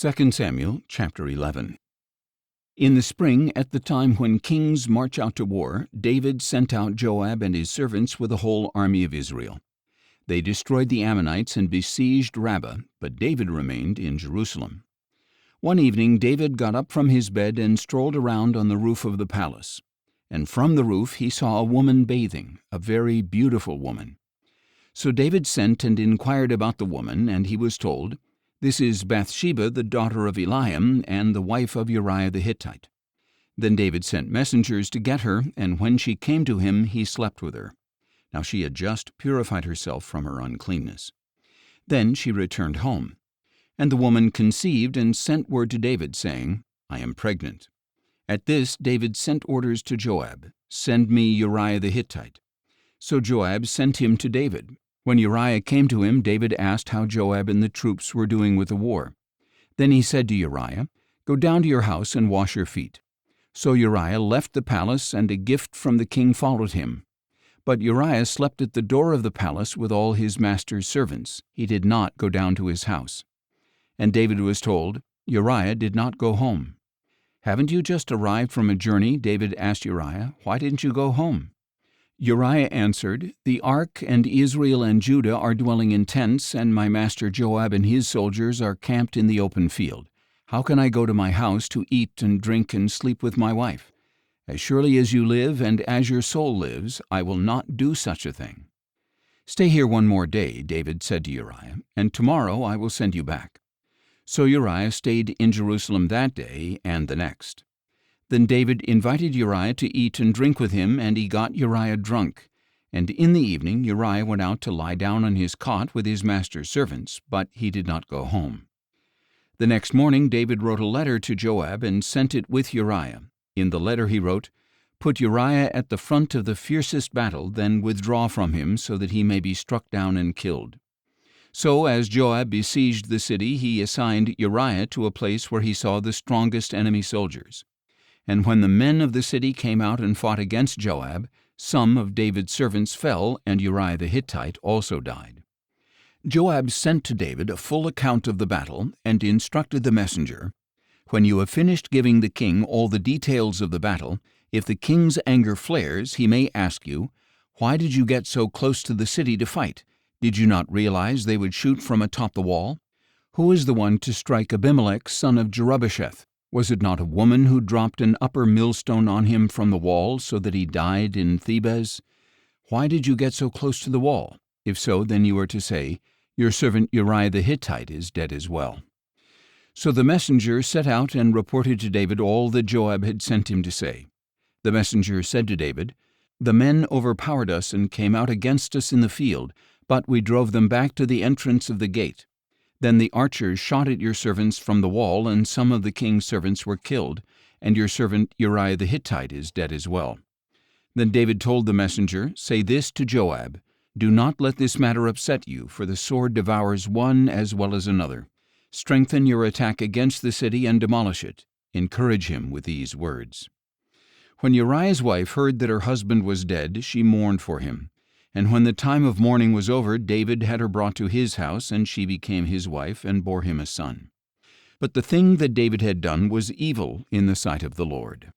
2 Samuel chapter 11. In the spring, at the time when kings march out to war, David sent out Joab and his servants with the whole army of Israel. They destroyed the Ammonites and besieged Rabbah, but David remained in Jerusalem. One evening David got up from his bed and strolled around on the roof of the palace. And from the roof he saw a woman bathing, a very beautiful woman. So David sent and inquired about the woman, and he was told, "This is Bathsheba, the daughter of Eliam, and the wife of Uriah the Hittite." Then David sent messengers to get her, and when she came to him, he slept with her. Now she had just purified herself from her uncleanness. Then she returned home. And the woman conceived and sent word to David, saying, "I am pregnant." At this David sent orders to Joab, "Send me Uriah the Hittite." So Joab sent him to David. When Uriah came to him, David asked how Joab and the troops were doing with the war. Then he said to Uriah, "Go down to your house and wash your feet." So Uriah left the palace, and a gift from the king followed him. But Uriah slept at the door of the palace with all his master's servants. He did not go down to his house. And David was told, "Uriah did not go home." "Haven't you just arrived from a journey?" David asked Uriah. "Why didn't you go home?" Uriah answered, "The ark and Israel and Judah are dwelling in tents, and my master Joab and his soldiers are camped in the open field. How can I go to my house to eat and drink and sleep with my wife? As surely as you live and as your soul lives, I will not do such a thing." "Stay here one more day," David said to Uriah, "and tomorrow I will send you back." So Uriah stayed in Jerusalem that day and the next. Then David invited Uriah to eat and drink with him, and he got Uriah drunk. And in the evening Uriah went out to lie down on his cot with his master's servants, but he did not go home. The next morning David wrote a letter to Joab and sent it with Uriah. In the letter he wrote, "Put Uriah at the front of the fiercest battle, then withdraw from him, so that he may be struck down and killed." So as Joab besieged the city, he assigned Uriah to a place where he saw the strongest enemy soldiers. And when the men of the city came out and fought against Joab, some of David's servants fell, and Uriah the Hittite also died. Joab sent to David a full account of the battle, and instructed the messenger, "When you have finished giving the king all the details of the battle, if the king's anger flares, he may ask you, 'Why did you get so close to the city to fight? Did you not realize they would shoot from atop the wall? Who is the one to strike Abimelech, son of Jerubbesheth? Was it not a woman who dropped an upper millstone on him from the wall, so that he died in Thebez? Why did you get so close to the wall? If so, then you are to say, 'Your servant Uriah the Hittite is dead as well.'" So the messenger set out and reported to David all that Joab had sent him to say. The messenger said to David, "The men overpowered us and came out against us in the field, but we drove them back to the entrance of the gate. Then the archers shot at your servants from the wall, and some of the king's servants were killed, and your servant Uriah the Hittite is dead as well." Then David told the messenger, "Say this to Joab, 'Do not let this matter upset you, for the sword devours one as well as another. Strengthen your attack against the city and demolish it.' Encourage him with these words." When Uriah's wife heard that her husband was dead, she mourned for him. And when the time of mourning was over, David had her brought to his house, and she became his wife and bore him a son. But the thing that David had done was evil in the sight of the Lord.